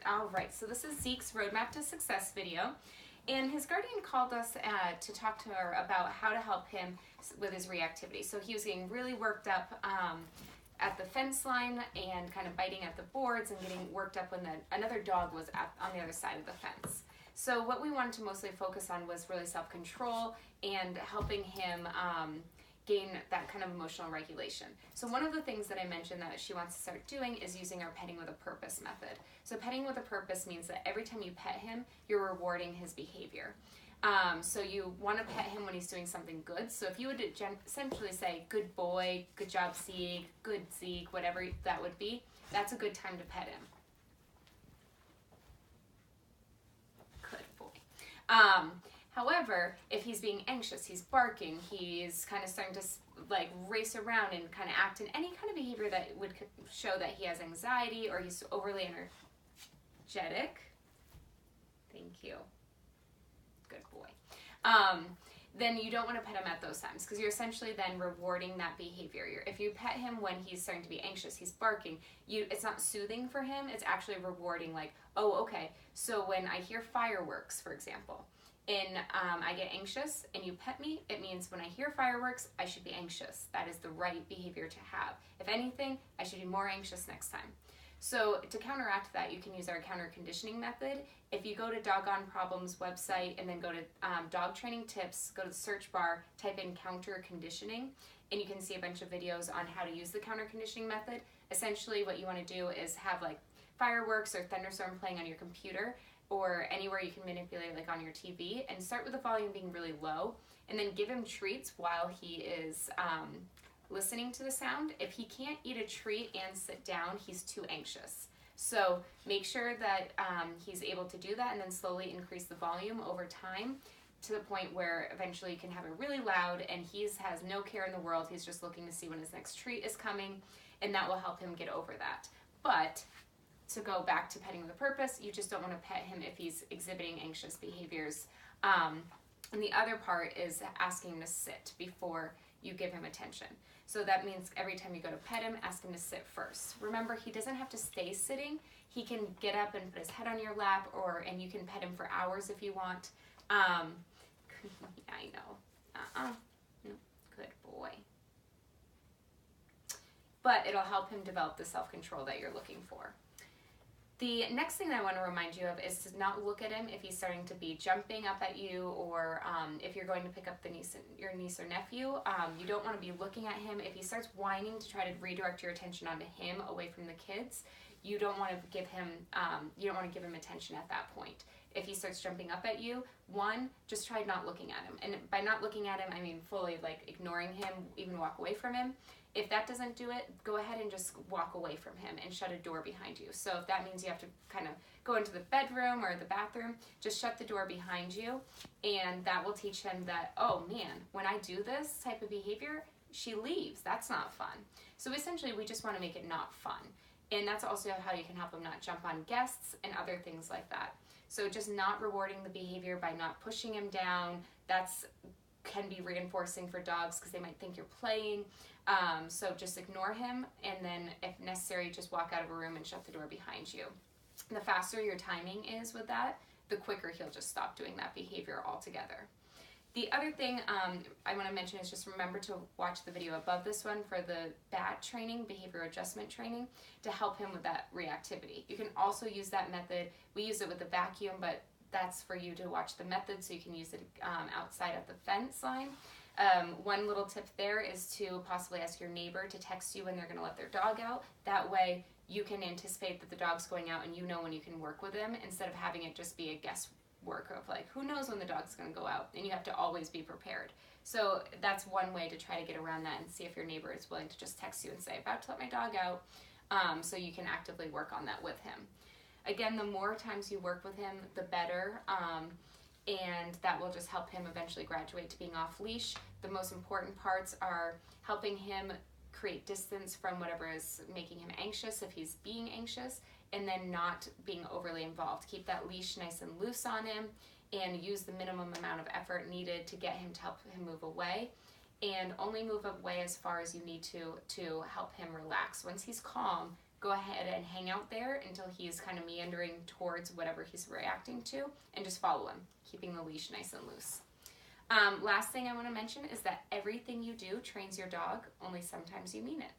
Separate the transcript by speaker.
Speaker 1: All right, so this is Zeke's Roadmap to Success video, and his guardian called us to talk to her about how to help him with his reactivity. So he was getting really worked up at the fence line and kind of biting at the boards and getting worked up when another dog was on the other side of the fence. So what we wanted to mostly focus on was really self-control and helping him gain that kind of emotional regulation. So one of the things that I mentioned that she wants to start doing is using our petting with a purpose method. So petting with a purpose means that every time you pet him, you're rewarding his behavior. So you want to pet him when he's doing something good. So if you would essentially say, good boy, good job Zeke, good Zeke, whatever that would be, that's a good time to pet him. Good boy. However, if he's being anxious, he's barking, he's kind of starting to like race around and kind of act in any kind of behavior that would show that he has anxiety or he's overly energetic. Thank you. Good boy. Then you don't want to pet him at those times because you're essentially then rewarding that behavior. If you pet him when he's starting to be anxious, he's barking, it's not soothing for him, it's actually rewarding, like, oh, okay, so when I hear fireworks, for example, and I get anxious and you pet me, it means when I hear fireworks, I should be anxious. That is the right behavior to have. If anything, I should be more anxious next time. So to counteract that, you can use our counter conditioning method. If you go to Doggone Problems website and then go to dog training tips, go to the search bar, type in counter conditioning, and you can see a bunch of videos on how to use the counter conditioning method. Essentially what you want to do is have like fireworks or thunderstorm playing on your computer or anywhere you can manipulate, like on your TV, and start with the volume being really low, and then give him treats while he is listening to the sound. If he can't eat a treat and sit down, he's too anxious. So make sure that he's able to do that and then slowly increase the volume over time to the point where eventually you can have it really loud and he has no care in the world. He's just looking to see when his next treat is coming, and that will help him get over that. But to go back to petting with a purpose, you just don't want to pet him if he's exhibiting anxious behaviors. And the other part is asking him to sit before you give him attention. So that means every time you go to pet him, ask him to sit first. Remember, he doesn't have to stay sitting. He can get up and put his head on your lap, and you can pet him for hours if you want. I know. No, good boy. But it'll help him develop the self-control that you're looking for. The next thing that I want to remind you of is to not look at him if he's starting to be jumping up at you, or if you're going to pick up your niece or nephew. You don't want to be looking at him. If he starts whining to try to redirect your attention onto him away from the kids, you don't want to give him attention at that point. If he starts jumping up at you, just try not looking at him. And by not looking at him, I mean fully like ignoring him, even walk away from him. If that doesn't do it, go ahead and just walk away from him and shut a door behind you. So if that means you have to kind of go into the bedroom or the bathroom, just shut the door behind you, and that will teach him that, oh man, when I do this type of behavior, she leaves. That's not fun. So essentially, we just want to make it not fun. And that's also how you can help him not jump on guests and other things like that. So just not rewarding the behavior by not pushing him down, can be reinforcing for dogs because they might think you're playing. So just ignore him, and then if necessary, just walk out of a room and shut the door behind you. And the faster your timing is with that, the quicker he'll just stop doing that behavior altogether. The other thing I want to mention is just remember to watch the video above this one for the BAT training, behavior adjustment training, to help him with that reactivity. You can also use that method. We use it with the vacuum, but that's for you to watch the method so you can use it outside at the fence line. One little tip there is to possibly ask your neighbor to text you when they're going to let their dog out. That way you can anticipate that the dog's going out and you know when you can work with him, instead of having it just be a guesswork of like, who knows when the dog's going to go out, and you have to always be prepared. So that's one way to try to get around that and see if your neighbor is willing to just text you and say, about to let my dog out, so you can actively work on that with him. Again, the more times you work with him, the better, and that will just help him eventually graduate to being off leash. The most important parts are helping him create distance from whatever is making him anxious if he's being anxious, and then not being overly involved. Keep that leash nice and loose on him, and use the minimum amount of effort needed to get him to help him move away, and only move away as far as you need to help him relax. Once he's calm, go ahead and hang out there until he's kind of meandering towards whatever he's reacting to, and just follow him, keeping the leash nice and loose. Last thing I want to mention is that everything you do trains your dog, only sometimes you mean it.